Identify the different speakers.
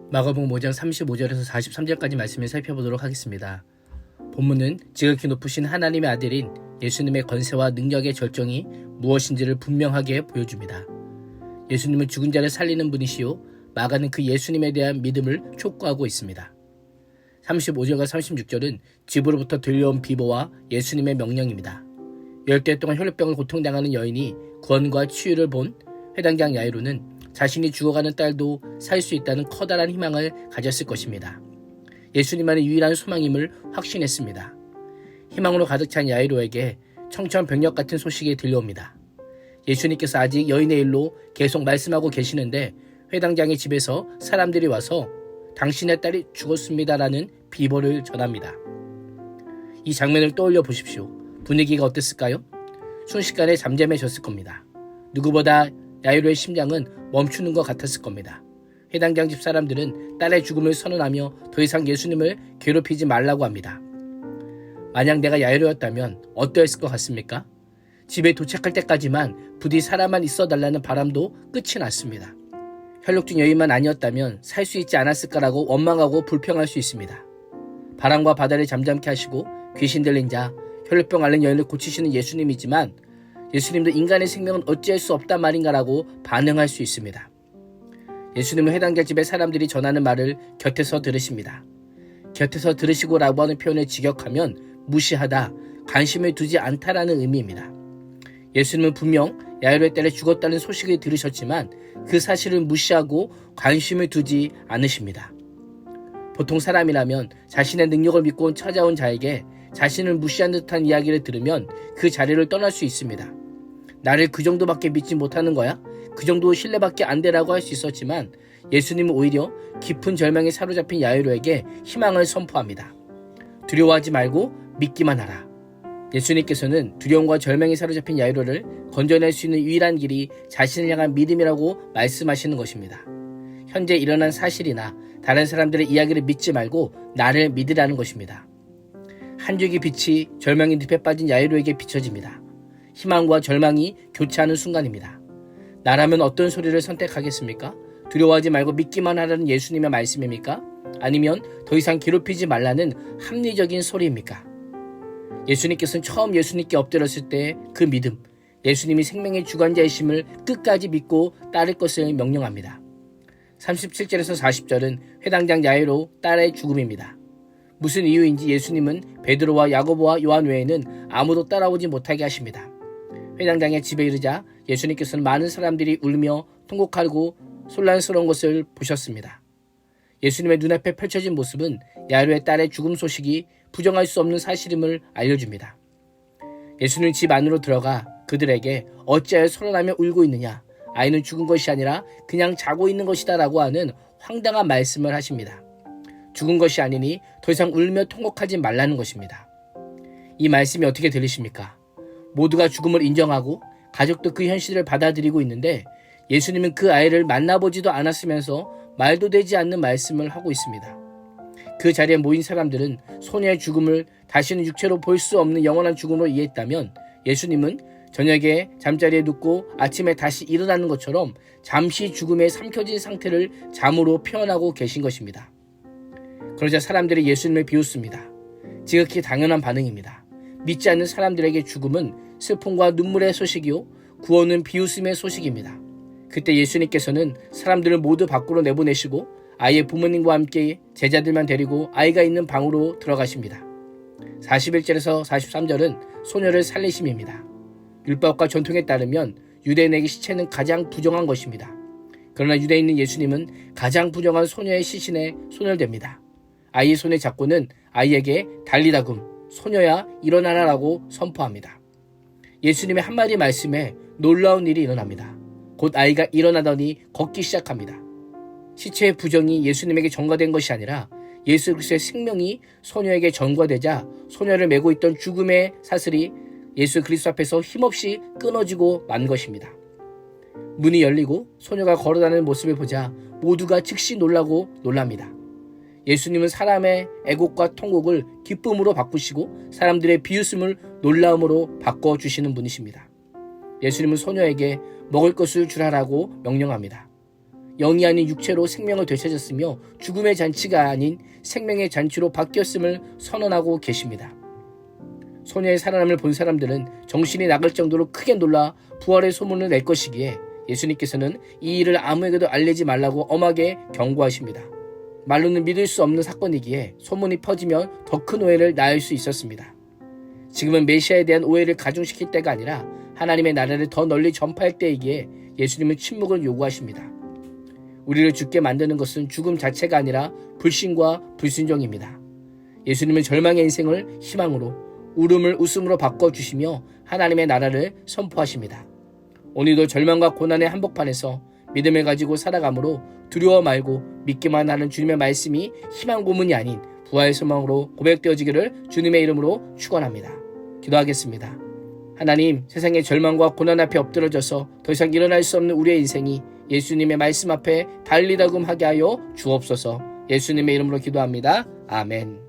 Speaker 1: 마가복음 5장 35절에서 43절까지 말씀을 살펴보도록 하겠습니다. 본문은 지극히 높으신 하나님의 아들인 예수님의 권세와 능력의 절정이 무엇인지를 분명하게 보여줍니다. 예수님은 죽은 자를 살리는 분이시요 마가는 그 예수님에 대한 믿음을 촉구하고 있습니다. 35절과 36절은 집으로부터 들려온 비보와 예수님의 명령입니다. 10대 동안 혈루병을 고통당하는 여인이 구원과 치유를 본 회당장 야이로는 자신이 죽어가는 딸도 살 수 있다는 커다란 희망을 가졌을 것입니다. 예수님만의 유일한 소망임을 확신했습니다. 희망으로 가득 찬 야이로에게 청천벽력 같은 소식이 들려옵니다. 예수님께서 아직 여인의 일로 계속 말씀하고 계시는데 회당장의 집에서 사람들이 와서 당신의 딸이 죽었습니다라는 비보를 전합니다. 이 장면을 떠올려 보십시오. 분위기가 어땠을까요? 순식간에 잠잠해졌을 겁니다. 누구보다 야이로의 심장은 멈추는 것 같았을 겁니다. 회당장 집 사람들은 딸의 죽음을 선언하며 더 이상 예수님을 괴롭히지 말라고 합니다. 만약 내가 야이로였다면 어떠했을 것 같습니까? 집에 도착할 때까지만 부디 살아만 있어달라는 바람도 끝이 났습니다. 혈육중 여인만 아니었다면 살 수 있지 않았을까라고 원망하고 불평할 수 있습니다. 바람과 바다를 잠잠케 하시고 귀신 들린 자, 혈루병 앓는 여인을 고치시는 예수님이지만 예수님도 인간의 생명은 어찌할 수 없단 말인가라고 반응할 수 있습니다. 예수님은 회당자 집의 사람들이 전하는 말을 곁에서 들으십니다. 곁에서 들으시고 라고 하는 표현을 직역하면 무시하다, 관심을 두지 않다라는 의미입니다. 예수님은 분명 야이로의 딸이 죽었다는 소식을 들으셨지만 그 사실을 무시하고 관심을 두지 않으십니다. 보통 사람이라면 자신의 능력을 믿고 찾아온 자에게 자신을 무시한 듯한 이야기를 들으면 그 자리를 떠날 수 있습니다. 나를 그 정도밖에 믿지 못하는 거야? 그 정도 신뢰밖에 안 되라고 할 수 있었지만 예수님은 오히려 깊은 절망에 사로잡힌 야이로에게 희망을 선포합니다. 두려워하지 말고 믿기만 하라. 예수님께서는 두려움과 절망에 사로잡힌 야이로를 건져낼 수 있는 유일한 길이 자신을 향한 믿음이라고 말씀하시는 것입니다. 현재 일어난 사실이나 다른 사람들의 이야기를 믿지 말고 나를 믿으라는 것입니다. 한 줄기 빛이 절망의 늪에 빠진 야이로에게 비춰집니다. 희망과 절망이 교차하는 순간입니다. 나라면 어떤 소리를 선택하겠습니까? 두려워하지 말고 믿기만 하라는 예수님의 말씀입니까? 아니면 더 이상 괴롭히지 말라는 합리적인 소리입니까? 예수님께서는 처음 예수님께 엎드렸을 때 그 믿음, 예수님이 생명의 주관자이심을 끝까지 믿고 따를 것을 명령합니다. 37절에서 40절은 회당장 야이로 딸의 죽음입니다. 무슨 이유인지 예수님은 베드로와 야고보와 요한 외에는 아무도 따라오지 못하게 하십니다. 회당장의 집에 이르자 예수님께서는 많은 사람들이 울며 통곡하고 혼란스러운 것을 보셨습니다. 예수님의 눈앞에 펼쳐진 모습은 야이로의 딸의 죽음 소식이 부정할 수 없는 사실임을 알려줍니다. 예수는 집 안으로 들어가 그들에게 어찌하여 소란하며 울고 있느냐? 아이는 죽은 것이 아니라 그냥 자고 있는 것이다 라고 하는 황당한 말씀을 하십니다. 죽은 것이 아니니 더 이상 울며 통곡하지 말라는 것입니다. 이 말씀이 어떻게 들리십니까? 모두가 죽음을 인정하고 가족도 그 현실을 받아들이고 있는데 예수님은 그 아이를 만나보지도 않았으면서 말도 되지 않는 말씀을 하고 있습니다. 그 자리에 모인 사람들은 소녀의 죽음을 다시는 육체로 볼 수 없는 영원한 죽음으로 이해했다면 예수님은 저녁에 잠자리에 눕고 아침에 다시 일어나는 것처럼 잠시 죽음에 삼켜진 상태를 잠으로 표현하고 계신 것입니다. 그러자 사람들이 예수님을 비웃습니다. 지극히 당연한 반응입니다. 믿지 않는 사람들에게 죽음은 슬픔과 눈물의 소식이요 구원은 비웃음의 소식입니다. 그때 예수님께서는 사람들을 모두 밖으로 내보내시고 아이의 부모님과 함께 제자들만 데리고 아이가 있는 방으로 들어가십니다. 41절에서 43절은 소녀를 살리심입니다. 율법과 전통에 따르면 유대인에게 시체는 가장 부정한 것입니다. 그러나 유대인인 예수님은 가장 부정한 소녀의 시신에 손을 댑니다. 아이의 손을 잡고는 아이에게 달리다금 소녀야 일어나라라고 선포합니다. 예수님의 한마디 말씀에 놀라운 일이 일어납니다. 곧 아이가 일어나더니 걷기 시작합니다. 시체의 부정이 예수님에게 전가된 것이 아니라 예수 그리스도의 생명이 소녀에게 전가되자 소녀를 메고 있던 죽음의 사슬이 예수 그리스도 앞에서 힘없이 끊어지고 만 것입니다. 문이 열리고 소녀가 걸어다니는 모습을 보자 모두가 즉시 놀랍니다. 예수님은 사람의 애곡과 통곡을 기쁨으로 바꾸시고 사람들의 비웃음을 놀라움으로 바꿔주시는 분이십니다. 예수님은 소녀에게 먹을 것을 주라라고 명령합니다. 영이 아닌 육체로 생명을 되찾았으며 죽음의 잔치가 아닌 생명의 잔치로 바뀌었음을 선언하고 계십니다. 소녀의 살아남을 본 사람들은 정신이 나갈 정도로 크게 놀라 부활의 소문을 낼 것이기에 예수님께서는 이 일을 아무에게도 알리지 말라고 엄하게 경고하십니다. 말로는 믿을 수 없는 사건이기에 소문이 퍼지면 더 큰 오해를 낳을 수 있었습니다. 지금은 메시아에 대한 오해를 가중시킬 때가 아니라 하나님의 나라를 더 널리 전파할 때이기에 예수님은 침묵을 요구하십니다. 우리를 죽게 만드는 것은 죽음 자체가 아니라 불신과 불순종입니다. 예수님은 절망의 인생을 희망으로, 울음을 웃음으로 바꿔주시며 하나님의 나라를 선포하십니다. 오늘도 절망과 고난의 한복판에서 믿음을 가지고 살아가므로 두려워 말고 믿기만 하는 주님의 말씀이 희망 고문이 아닌 부활의 소망으로 고백되어지기를 주님의 이름으로 축원합니다. 기도하겠습니다. 하나님, 세상의 절망과 고난 앞에 엎드러져서 더 이상 일어날 수 없는 우리의 인생이 예수님의 말씀 앞에 달리다금 하게 하여 주옵소서. 예수님의 이름으로 기도합니다. 아멘.